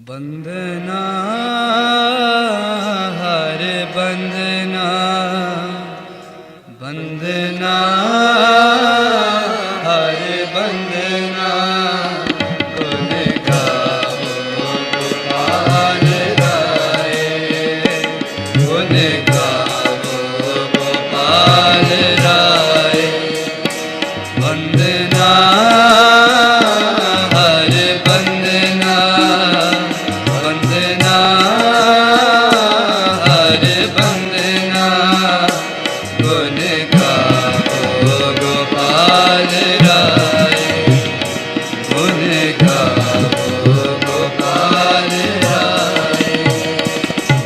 बंदना हर बंदना बंदना हर बंदना गुण गावो गोपाल राय गुण गावो गोपाल राय बंदना हर बंदना बंदना हर बंदना गुण गावो गोपाल राय गुण गावो गोपाल राय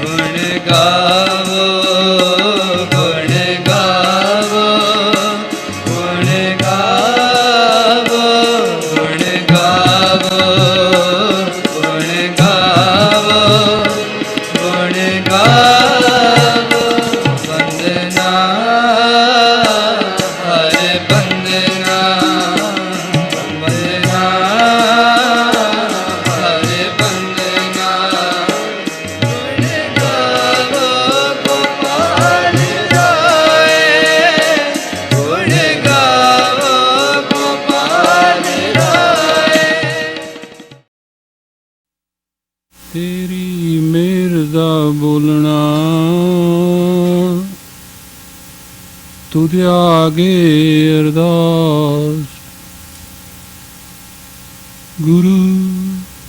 गुण गावो गुण गावो गुण गावो गुण गावो गुण गावो गुण गावो बंदना हर बंदना बंदना हर बंदना गुण गावो गोपाल राय गुण गावो गोपाल राय तेरी मेहर दा बोलना तुझे आगे अरदास गुरु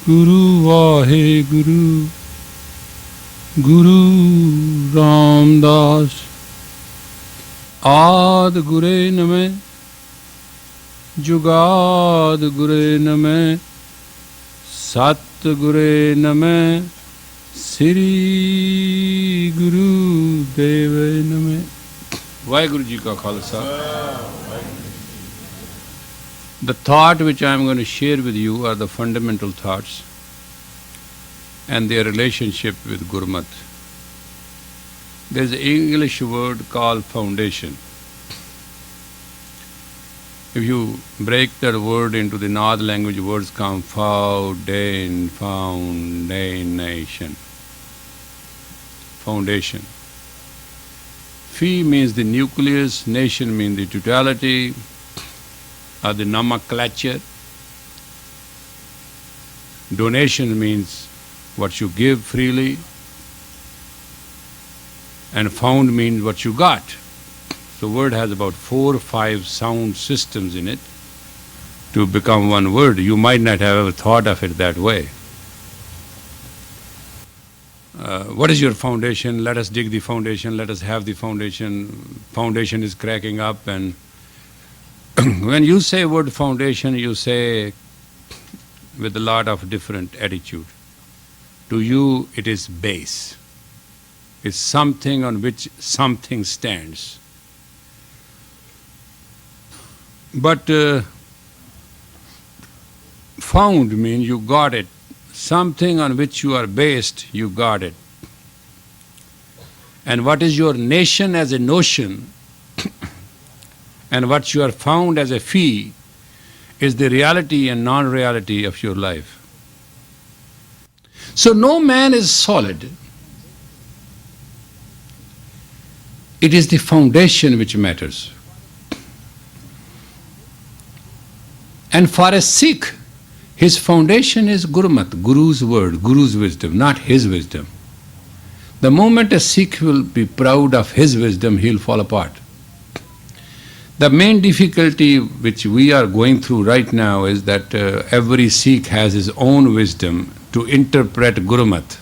गुरु वाहे गुरु गुरु रामदास आद गुरे नमः जुगाद गुरे नमः सत गुरे नमः श्री गुरु देव नमः वाहिगुरु जी का Khalsa. The thought which I am going to share with you are the fundamental thoughts and their relationship with Gurmat. There is an English word called foundation. If you break that word into the Naad language, words come foundation. Foundation. Fi means the nucleus, nation means the totality, or the nomenclature. Donation means what you give freely, and found means what you got. So word has about 4 or 5 sound systems in it to become one word. You might not have ever thought of it that way. What is your foundation? Let us dig the foundation. Let us have the foundation. Foundation is cracking up, and when you say word foundation, you say with a lot of different attitude. To you, it is base. It's something on which something stands. But found means you got it. Something on which you are based, you got it. And what is your nation as a notion and what you are found as a fee is the reality and non-reality of your life. So no man is solid. It is the foundation which matters. And for a Sikh, his foundation is Gurmat, Guru's word, Guru's wisdom, not his wisdom. The moment a Sikh will be proud of his wisdom, he'll fall apart. The main difficulty which we are going through right now is that every Sikh has his own wisdom to interpret Gurmat.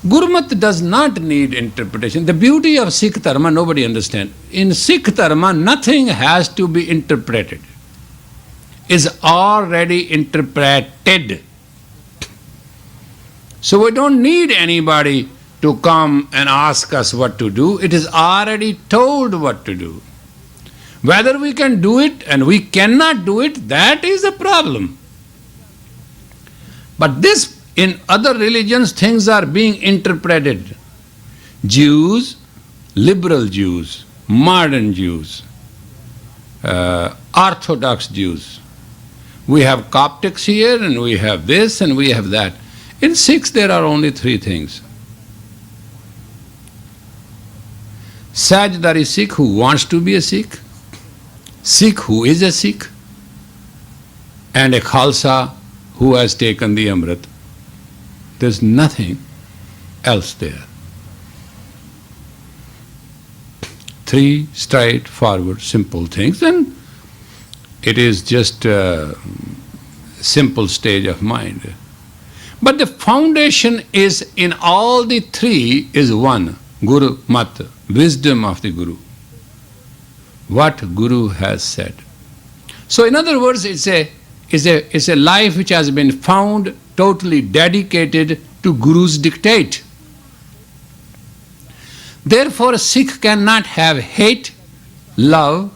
Gurmat does not need interpretation. The beauty of Sikh Dharma, nobody understands. In Sikh Dharma, nothing has to be interpreted. Is already interpreted. So we don't need anybody to come and ask us what to do. It is already told what to do. Whether we can do it and we cannot do it, that is a problem. But this, in other religions, things are being interpreted. Jews, liberal Jews, modern Jews, Orthodox Jews, We have Coptics here, and we have this, and we have that. In Sikhs, there are only three things. Sajdari Sikh who wants to be a Sikh, Sikh who is a Sikh, and a Khalsa who has taken the Amrit. There's nothing else there. Three straightforward, simple things, and it is just a simple stage of mind. But the foundation is in all the three is one, Guru Mat, wisdom of the Guru. What Guru has said. So in other words, it's a life which has been found totally dedicated to Guru's dictate. Therefore, a Sikh cannot have hate, love,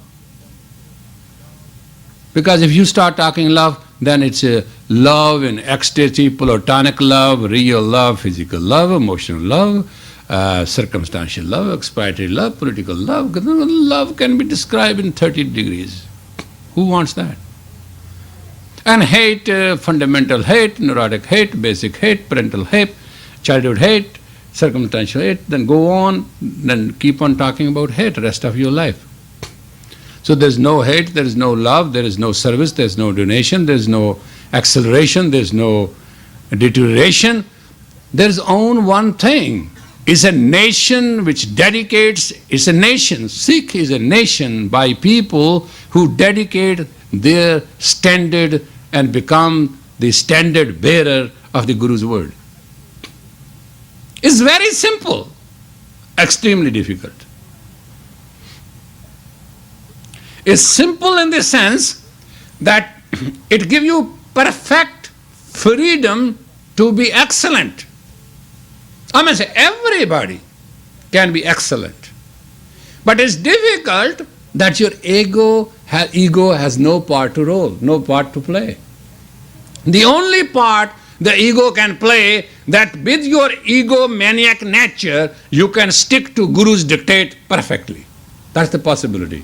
because if you start talking love, then it's a love in ecstasy, platonic love, real love, physical love, emotional love, circumstantial love, expiatory love, political love. Love can be described in 30 degrees. Who wants that? And hate, fundamental hate, neurotic hate, basic hate, parental hate, childhood hate, circumstantial hate, then go on, then keep on talking about hate the rest of your life. So there's no hate, there is no love, there is no service, there's no donation, there's no acceleration, there's no deterioration. There's only one thing. It's a nation which dedicates, it's a nation. Sikh is a nation by people who dedicate their standard and become the standard bearer of the Guru's word. It's very simple, extremely difficult. It's simple in the sense that it gives you perfect freedom to be excellent. I mean, say everybody can be excellent. But it's difficult that your ego has no part to roll, no part to play. The only part the ego can play, that with your egomaniac nature, you can stick to Guru's dictate perfectly. That's the possibility.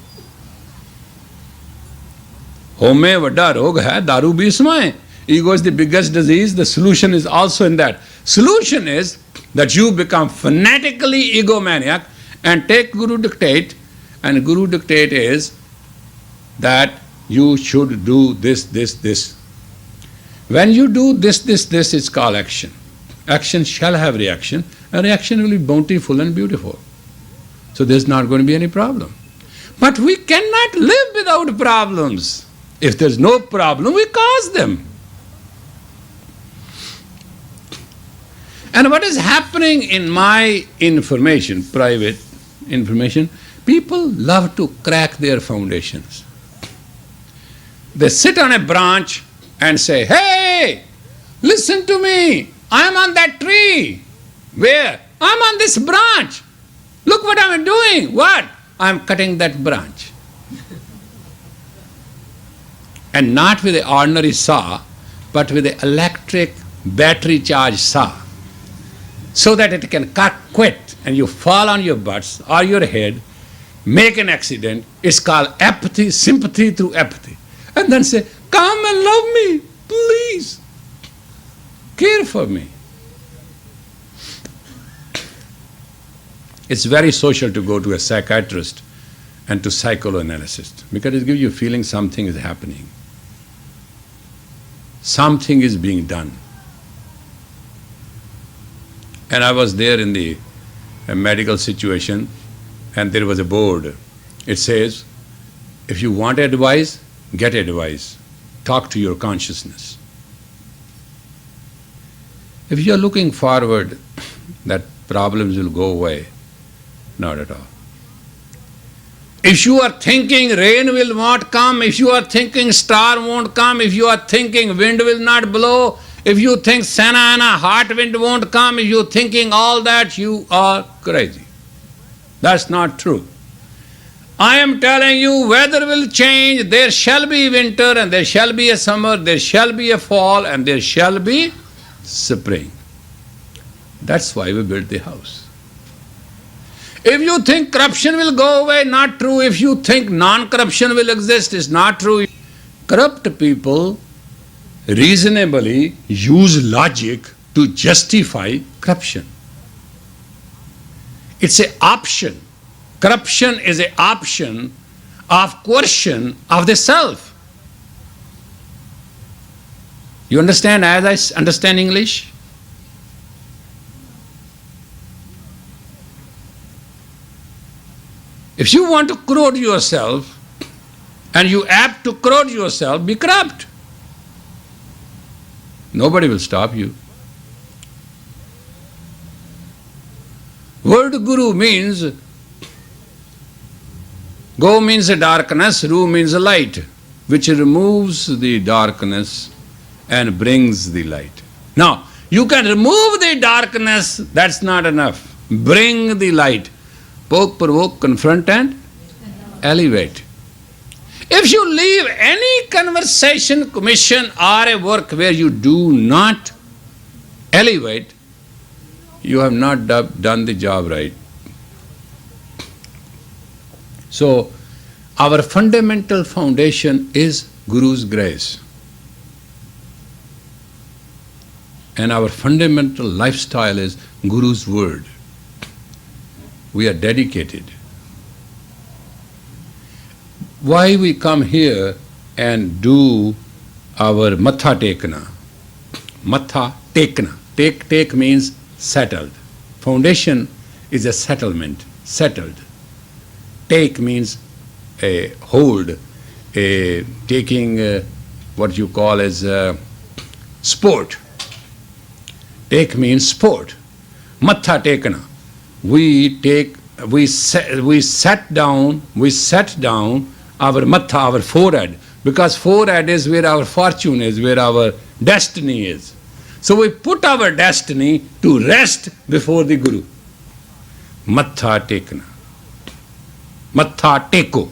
Home vada rog hai, daru bhi isma hai. Ego is the biggest disease. The solution is also in that. Solution is that you become fanatically egomaniac and take Guru dictate, and Guru dictate is that you should do this, this, this. When you do this, this, this, it's called action. Action shall have reaction, and reaction will be bountiful and beautiful. So there's not going to be any problem. But we cannot live without problems. If there's no problem, we cause them. And what is happening in my information, private information, people love to crack their foundations. They sit on a branch and say, hey, listen to me, I'm on that tree. Where? I'm on this branch. Look what I'm doing. What? I'm cutting that branch. And not with an ordinary saw, but with an electric battery charged saw, so that it can cut quick and you fall on your butts or your head, make an accident. It's called apathy, sympathy through apathy. And then say, come and love me, please. Care for me. It's very social to go to a psychiatrist and to psychoanalyst, because it gives you a feeling something is happening. Something is being done. And I was there in the medical situation, and there was a board. It says, if you want advice, get advice. Talk to your consciousness. If you are looking forward that problems will go away, not at all. If you are thinking rain will not come, if you are thinking star won't come, if you are thinking wind will not blow, if you think Santa Ana hot wind won't come, if you are thinking all that, you are crazy. That's not true. I am telling you, weather will change, there shall be winter and there shall be a summer, there shall be a fall and there shall be spring. That's why we built the house. If you think corruption will go away, not true. If you think non-corruption will exist, it's not true. Corrupt people reasonably use logic to justify corruption. It's an option. Corruption is an option of coercion of the self. You understand as I understand English? If you want to corrode yourself and you apt to corrode yourself, be corrupt. Nobody will stop you. Word Guru means, Go means a darkness, Ru means a light, which removes the darkness and brings the light. Now, you can remove the darkness, that's not enough. Bring the light. Poke, provoke, confront and elevate. If you leave any conversation, commission or a work where you do not elevate, you have not done the job right. So, our fundamental foundation is Guru's grace. And our fundamental lifestyle is Guru's word. We are dedicated. Why we come here and do our Matha Tekna? Matha Tekna. Take means settled. Foundation is a settlement, settled. Take means a hold, a taking what you call as sport. Take means sport. Matha Tekna. We set down our matha, our forehead, because forehead is where our fortune is, where our destiny is. So we put our destiny to rest before the Guru. Matha Tekna. Matha Teko.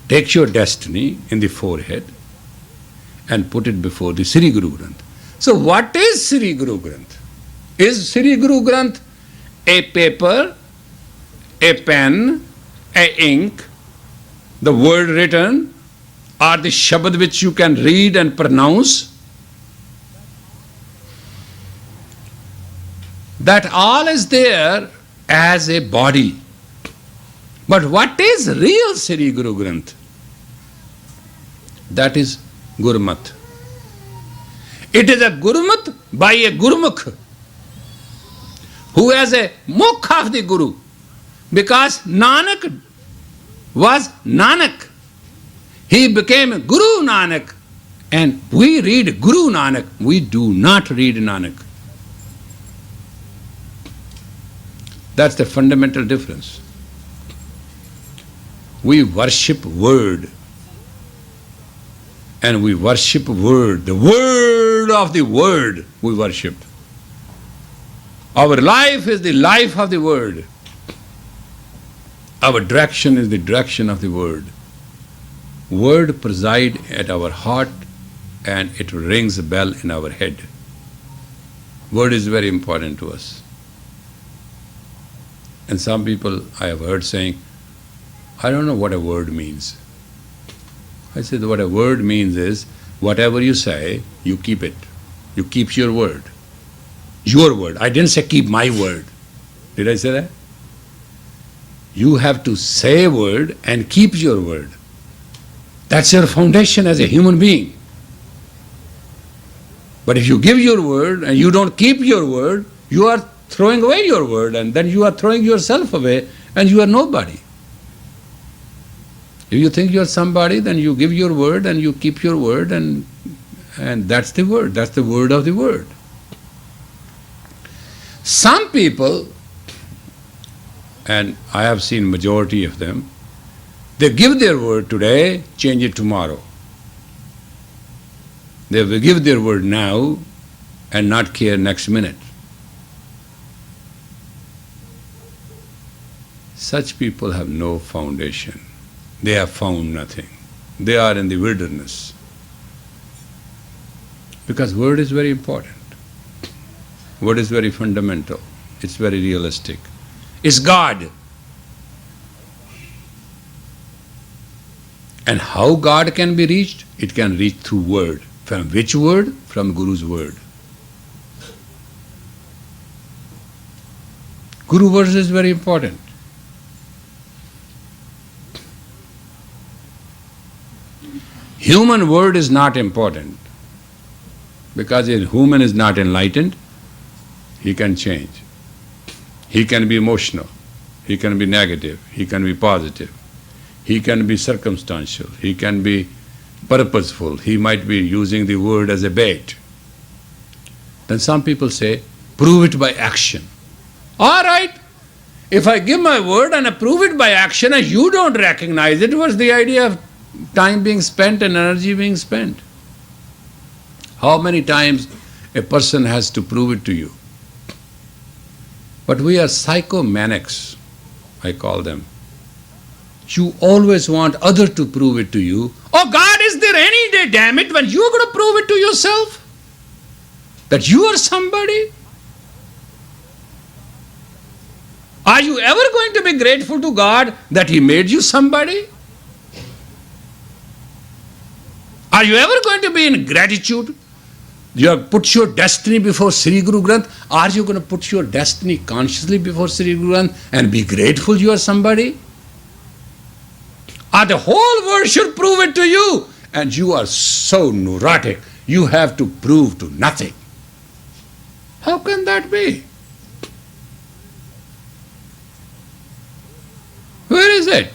Take your destiny in the forehead and put it before the Sri Guru Granth. So what is Sri Guru Granth? Is Sri Guru Granth a paper, a pen, a ink, the word written, or the Shabad which you can read and pronounce? That all is there as a body. But what is real Sri Guru Granth? That is Gurmat. It is a Gurmat by a Gurmukh who has a mukh of the Guru, because Nanak was Nanak. He became Guru Nanak, and we read Guru Nanak, we do not read Nanak. That's the fundamental difference. We worship word, and we worship word, the word of the word we worship. Our life is the life of the word. Our direction is the direction of the word. Word preside at our heart and it rings a bell in our head. Word is very important to us. And some people I have heard saying, I don't know what a word means. I said, what a word means is, whatever you say, you keep it. You keep your word. Your word. I didn't say keep my word. Did I say that? You have to say a word and keep your word. That's your foundation as a human being. But if you give your word and you don't keep your word, you are throwing away your word, and then you are throwing yourself away and you are nobody. If you think you are somebody, then you give your word and you keep your word, and that's the word. That's the word of the word. Some people, and I have seen majority of them, they give their word today, change it tomorrow. They will give their word now and not care next minute. Such people have no foundation. They have found nothing. They are in the wilderness. Because word is very important. Word is very fundamental. It's very realistic. It's God. And how God can be reached? It can reach through word. From which word? From Guru's word. Guru words is very important. Human word is not important because a human is not enlightened. He can change. He can be emotional. He can be negative. He can be positive. He can be circumstantial. He can be purposeful. He might be using the word as a bait. Then some people say, prove it by action. All right, if I give my word and I prove it by action and you don't recognize it, what's the idea of time being spent and energy being spent? How many times a person has to prove it to you? But we are psychomaniacs, I call them. You always want other to prove it to you. Oh God, is there any day, damn it, when you're going to prove it to yourself? That you are somebody? Are you ever going to be grateful to God that He made you somebody? Are you ever going to be in gratitude? You have put your destiny before Sri Guru Granth. Are you going to put your destiny consciously before Sri Guru Granth and be grateful you are somebody? Or the whole world should prove it to you and you are so neurotic, you have to prove to nothing. How can that be? Where is it?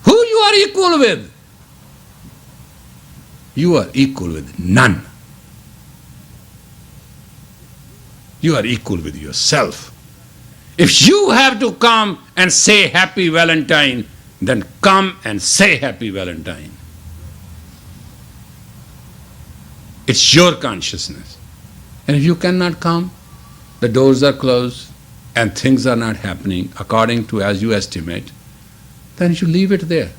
Who you are equal with? You are equal with none. You are equal with yourself. If you have to come and say Happy Valentine, then come and say Happy Valentine. It's your consciousness. And if you cannot come, the doors are closed and things are not happening according to as you estimate, then you leave it there.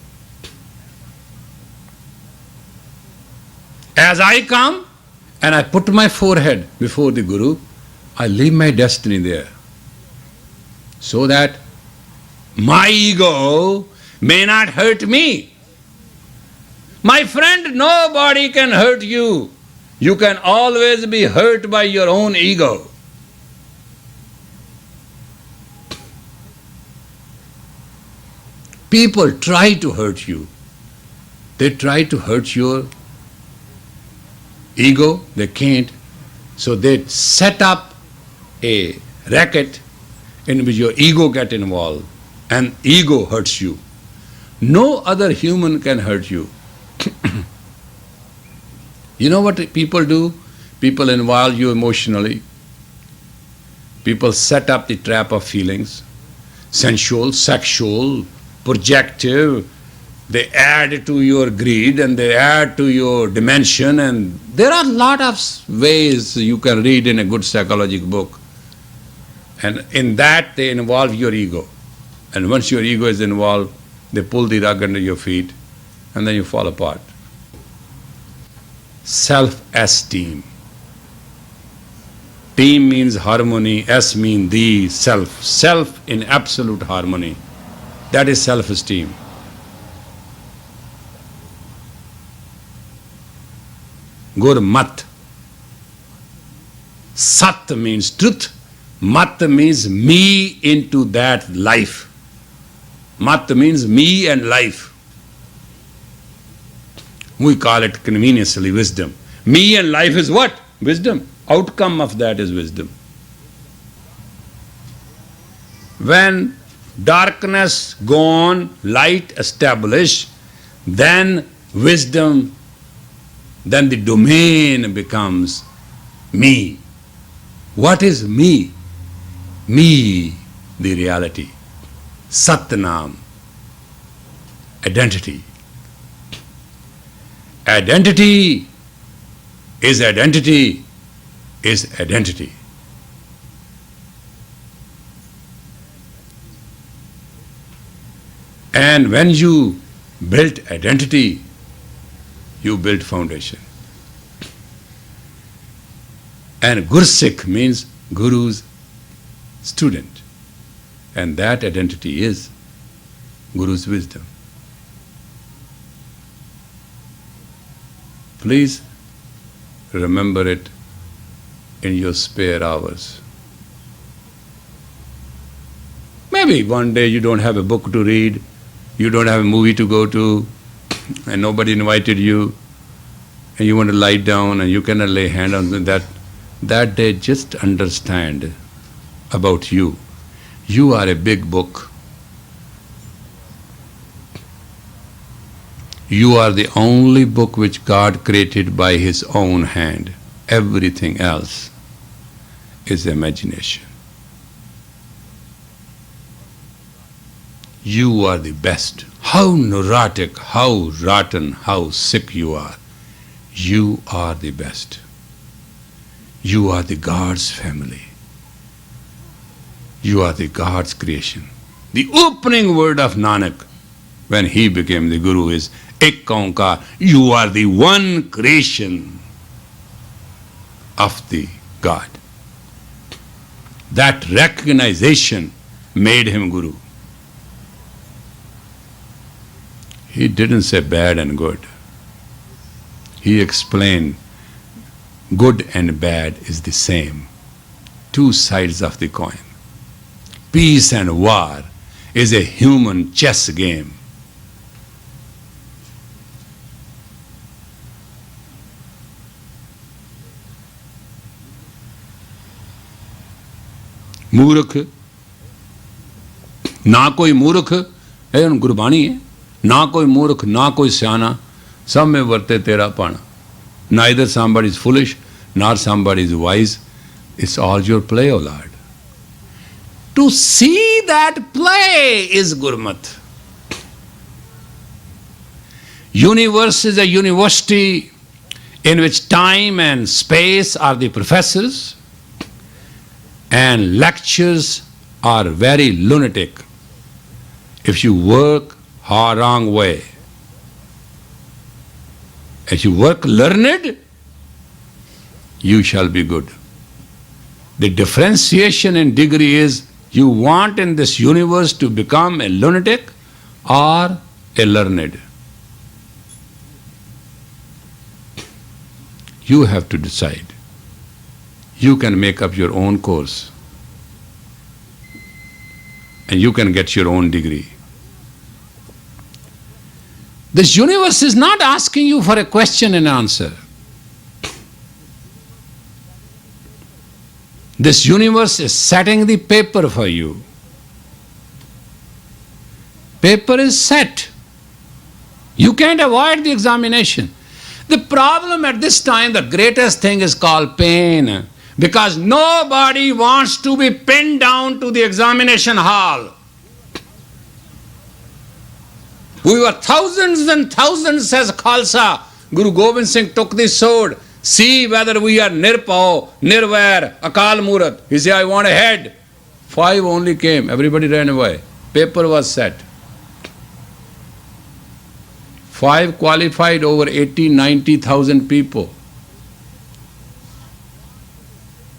As I come and I put my forehead before the Guru, I leave my destiny there so that my ego may not hurt me. My friend, nobody can hurt you. You can always be hurt by your own ego. People try to hurt you. They try to hurt your ego, they can't. So they set up a racket in which your ego gets involved and ego hurts you. No other human can hurt you. You know what people do? People involve you emotionally. People set up the trap of feelings, sensual, sexual, projective. They add to your greed and they add to your dimension, and there are a lot of ways you can read in a good psychological book. And in that they involve your ego. And once your ego is involved, they pull the rug under your feet and then you fall apart. Self-esteem. Team means harmony, S means the self. Self in absolute harmony. That is self-esteem. Gurmat. Sat means truth. Mat means me into that life. Mat means me and life. We call it conveniently wisdom. Me and life is what? Wisdom. Outcome of that is wisdom. When darkness gone, light established, then wisdom, then the domain becomes me. What is me? Me, the reality. Satnam, identity. Identity is identity is identity. And when you build identity, you build foundation. And Gursikh means Guru's student. And that identity is Guru's wisdom. Please remember it in your spare hours. Maybe one day you don't have a book to read, you don't have a movie to go to, and nobody invited you, and you want to lie down and you cannot lay hand on that. That day, just understand about you. You are a big book. You are the only book which God created by His own hand. Everything else is imagination. You are the best. How neurotic, how rotten, how sick you are. You are the best. You are the God's family. You are the God's creation. The opening word of Nanak when he became the Guru is Ek Onkar. You are the one creation of the God. That recognition made him Guru. He didn't say bad and good. He explained good and bad is the same. Two sides of the coin. Peace and war is a human chess game. मूर्ख ना कोई मूर्ख है गुरबाणी है ना कोई मूर्ख ना कोई सियाना सब में वर्ते तेरा पाना. Neither somebody is foolish nor somebody is wise. It's all your play, O Lord. To see that play is Gurmat. Universe is a university in which time and space are the professors and lectures are very lunatic if you work wrong way. If you work learned, you shall be good. The differentiation in degree is you want in this universe to become a lunatic or a learned. You have to decide. You can make up your own course and you can get your own degree. This universe is not asking you for a question and answer. This universe is setting the paper for you. Paper is set. You can't avoid the examination. The problem at this time, the greatest thing is called pain, because nobody wants to be pinned down to the examination hall. We were thousands and thousands as Khalsa. Guru Gobind Singh took this sword. See whether we are Nirpao, Nirvair, Akal Murat. He said, I want a head. 5 only came. Everybody ran away. Paper was set. 5 qualified over 80, 90,000 people.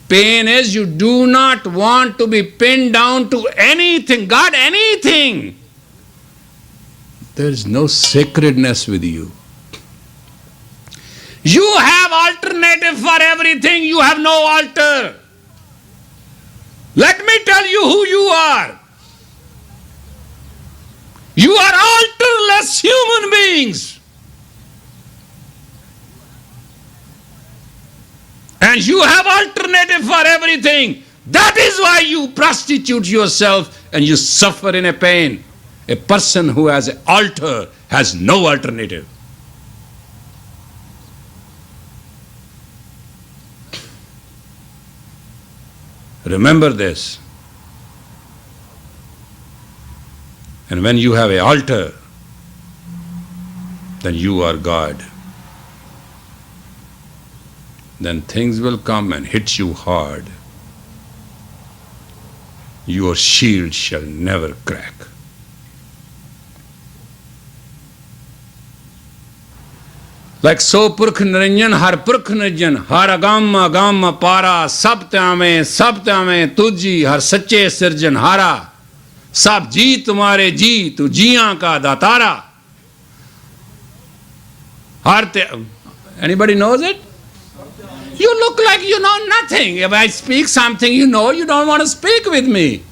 Pain is you do not want to be pinned down to anything. God, anything. There is no sacredness with you. You have alternative for everything. You have no altar. Let me tell you who you are. You are alterless human beings. And you have alternative for everything. That is why you prostitute yourself and you suffer in a pain. A person who has an altar has no alternative. Remember this. And when you have an altar, then you are God. Then things will come and hit you hard. Your shield shall never crack. Like so Purkh Niranjan, Har Purkh Niranjan, Har Agama Agama Para, Sab Tyame, Tuji, Har Sache Sirjan Hara, Sab Ji Tumhare Ji, Tu Jiyan Ka Datara. Anybody knows it? You look like you know nothing. If I speak something you know, you don't want to speak with me.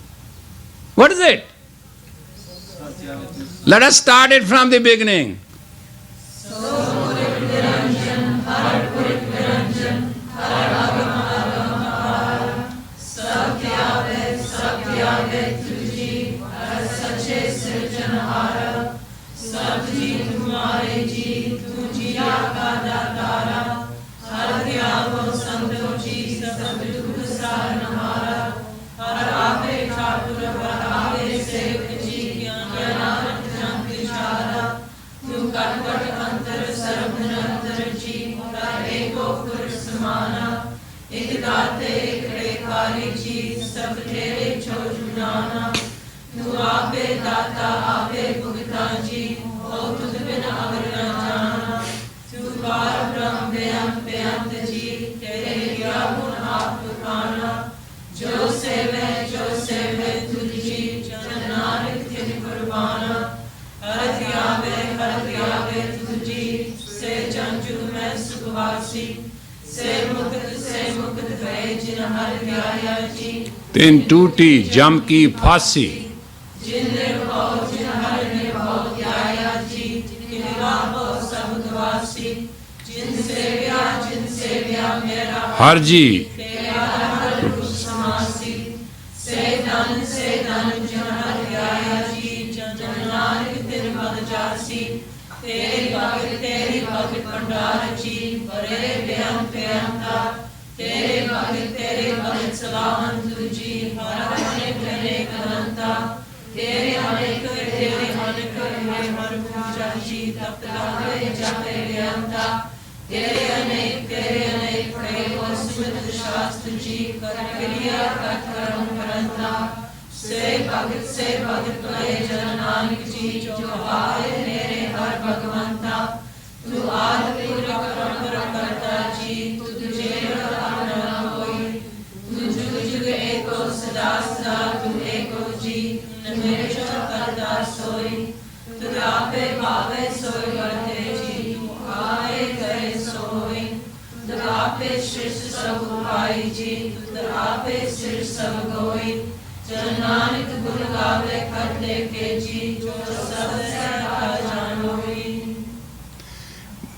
What is it? Let us start it from the beginning. ਤਿੰਨ ਟੂਟੀ ਜਮ ਕੀ ਫਾਸੀ ਹਰ ਜੀ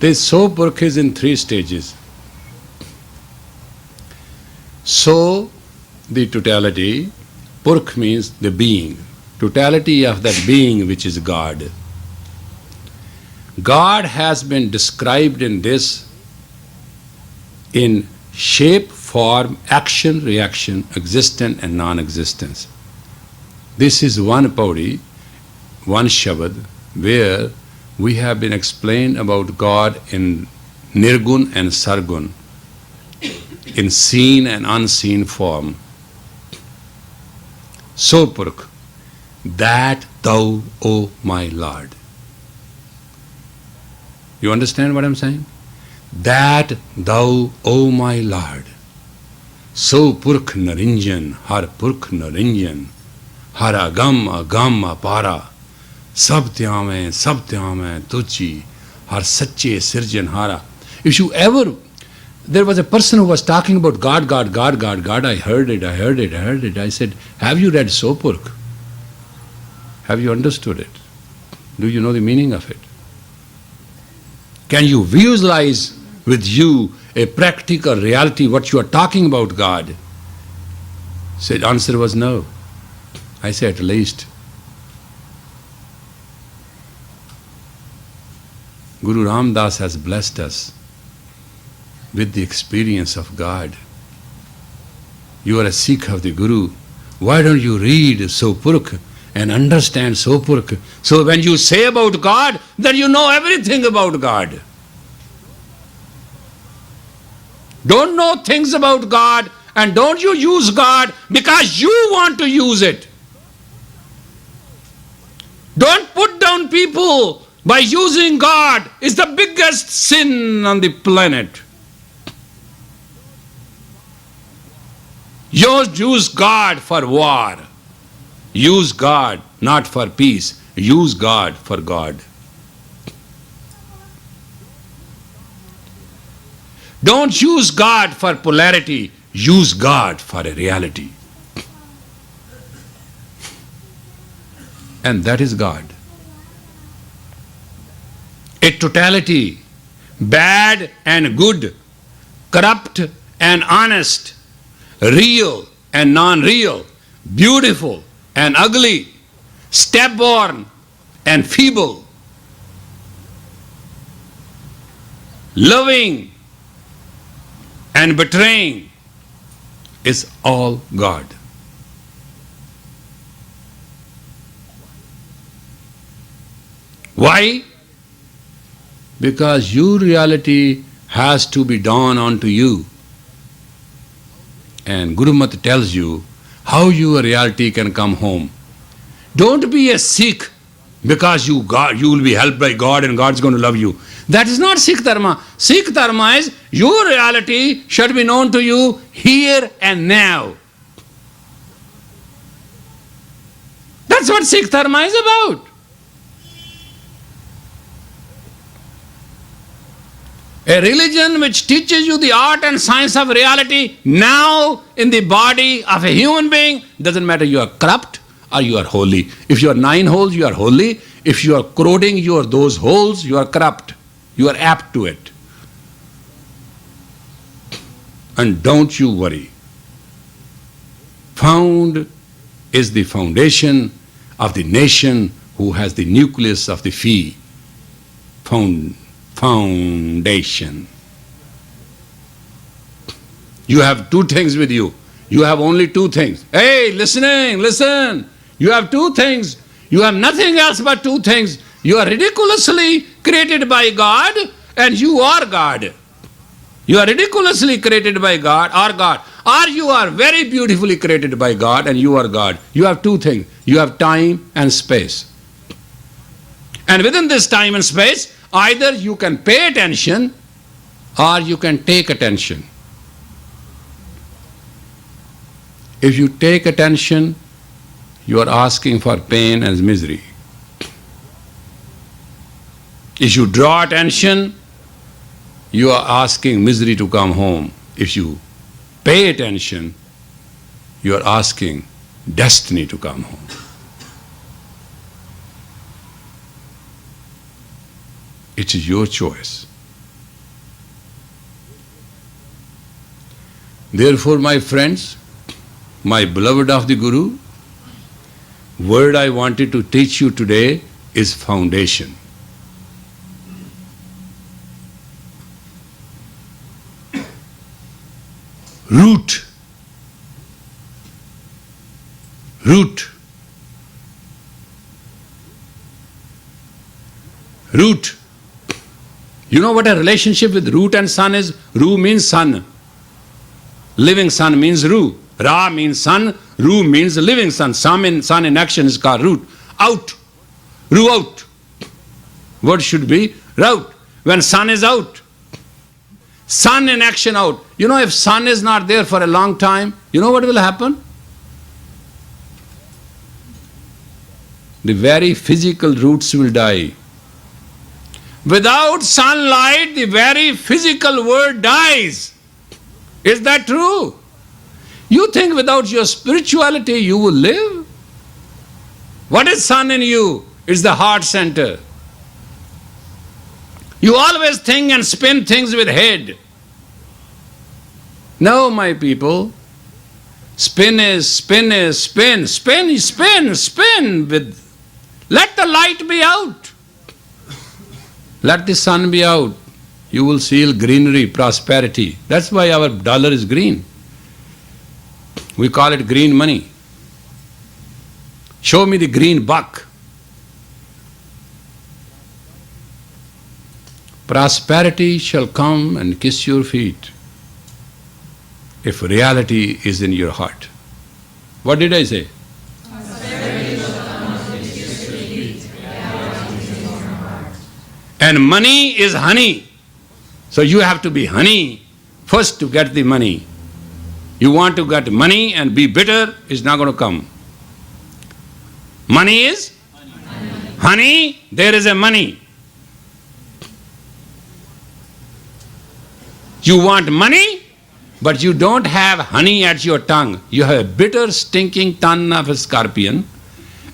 This So Purkh is in three stages. So, the totality, Purkh means the being, totality of that being which is God. God has been described in this in shape, form, action, reaction, existence and non-existence. This is one pauri, one shabad, where we have been explained about God in Nirgun and Sargun, in seen and unseen form. So Purkh, that thou, O my Lord. You understand what I'm saying? That thou, O my Lord. So Purkh Narinjan, Har Purkh Narinjan, Har Agam Agam Apara, Sab Tyame Tuchi, Har Sache Sirjanhara. If you ever, there was a person who was talking about God, I heard it. I said, have you read So Purkh? Have you understood it? Do you know the meaning of it? Can you visualize with you a practical reality what you are talking about God? Said answer was no. I said at least. Guru Ram Das has blessed us with the experience of God. You are a Sikh of the Guru. Why don't you read So Purkh and understand So Purkh? So when you say about God, then you know everything about God. Don't know things about God and don't you use God because you want to use it. Don't put down people by using God. It's the biggest sin on the planet. You use God for war. Use God not for peace. Use God for God. Don't use God for polarity, use God for a reality. And that is God. A totality, bad and good, corrupt and honest, real and non-real, beautiful and ugly, stepborn and feeble, loving and betraying is all God. Why? Because your reality has to be dawned onto you. And Guru Mat tells you how your reality can come home. Don't be a Sikh because you will be helped by God and God is going to love you. That is not Sikh Dharma. Sikh Dharma is your reality should be known to you here and now. That's what Sikh Dharma is about. A religion which teaches you the art and science of reality now in the body of a human being, doesn't matter you are corrupt or you are holy. If you are 9 holes, you are holy. If you are corroding those holes, you are corrupt. You are apt to it. And don't you worry. Found is the foundation of the nation who has the nucleus of the fee. Foundation. You have 2 things with you. You have only 2 things. Hey, listen. You have 2 things. You have nothing else but 2 things. You are ridiculously created by God and you are God. You are ridiculously created by God or God. Or you are very beautifully created by God and you are God. You have 2 things. You have time and space. And within this time and space, either you can pay attention or you can take attention. If you take attention, you are asking for pain and misery. If you draw attention, you are asking misery to come home. If you pay attention, you are asking destiny to come home. It is your choice. Therefore, my friends, my beloved of the Guru, word I wanted to teach you today is foundation. Root. Root. Root. You know what a relationship with root and sun is? Ru means sun. Living sun means Ru. Ra means sun. Ru means living sun. Sun in action is called root. Out. Ru out. What should be? Rout. When sun is out. Sun in action out. You know, if sun is not there for a long time, you know what will happen? The very physical roots will die. Without sunlight, the very physical world dies. Is that true? You think without your spirituality you will live? What is sun in you? It's the heart center. You always think and spin things with head. No, my people. Spin with. Let the light be out. Let the sun be out. You will see greenery, prosperity. That's why our dollar is green. We call it green money. Show me the green buck. Prosperity shall come and kiss your feet if reality is in your heart. What did I say? And money is honey. So you have to be honey first to get the money. You want to get money and be bitter, it's not going to come. Money is honey, there is a money. You want money, but you don't have honey at your tongue. You have a bitter, stinking tongue of a scorpion,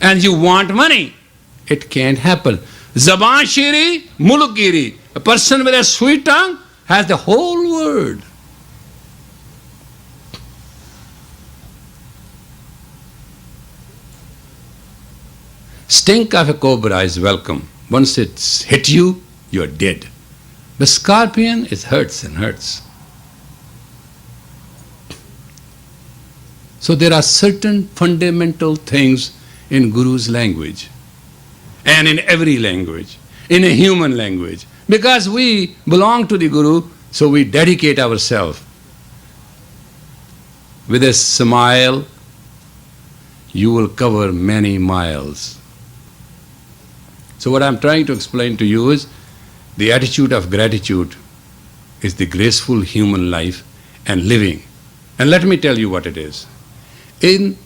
and you want money. It can't happen. Zaban shiri, mulukiri. A person with a sweet tongue has the whole world. Stink of a cobra is welcome. Once it's hit you, you're dead. The scorpion, it hurts and hurts. So there are certain fundamental things in Guru's language and in every language, in a human language. Because we belong to the Guru, so we dedicate ourselves. With a smile, you will cover many miles. So what I'm trying to explain to you is the attitude of gratitude is the graceful human life and living. And let me tell you what it is. In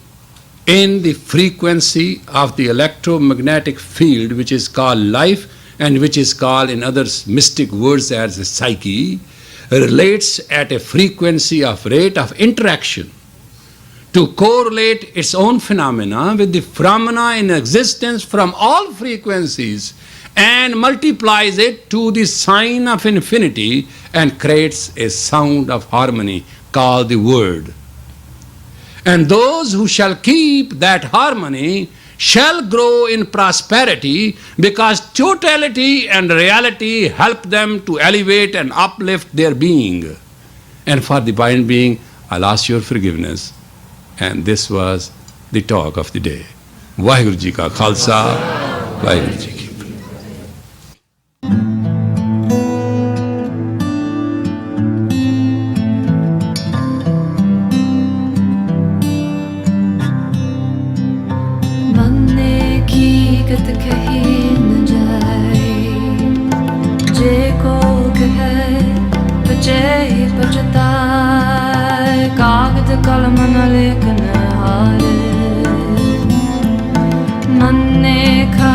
the frequency of the electromagnetic field, which is called life and which is called in other mystic words as the psyche, relates at a frequency of rate of interaction to correlate its own phenomena with the phenomena in existence from all frequencies and multiplies it to the sign of infinity and creates a sound of harmony called the word. And those who shall keep that harmony shall grow in prosperity because totality and reality help them to elevate and uplift their being. And for the divine being, I'll ask your forgiveness. And this was the talk of the day. Vaheguru Ji ka Khalsa, Vaheguru Ji ki कलम न लेखन हार मन ने खा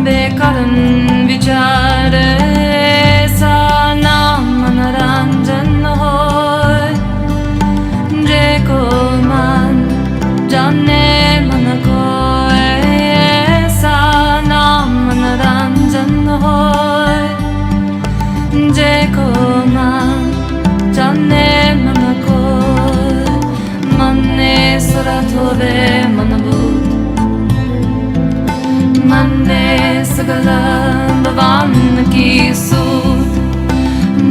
बेकलन विचार ऐसा नाम मनोरंजन हो जे को मन जाने मन को ऐसा नाम मनोरंजन हो जे को मन जाने मन को Suratove manabut Manne sagala bhavan ki soot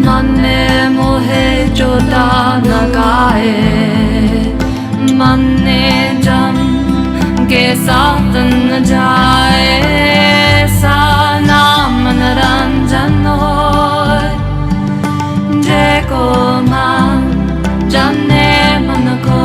Manne mohe chota na gaye Manne jam ke saath n jaaye Sa naam manoranjan hoy Je ko man janne man ko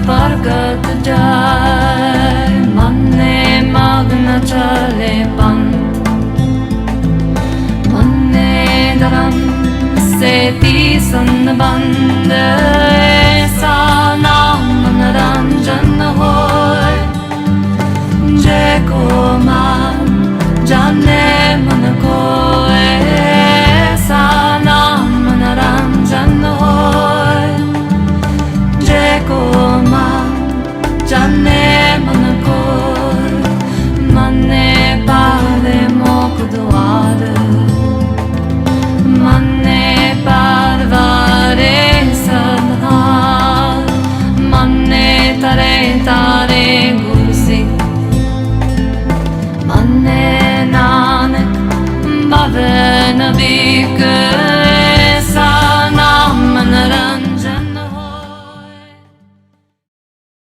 Bargat jai manne magna chale pant manne dharam seti sanban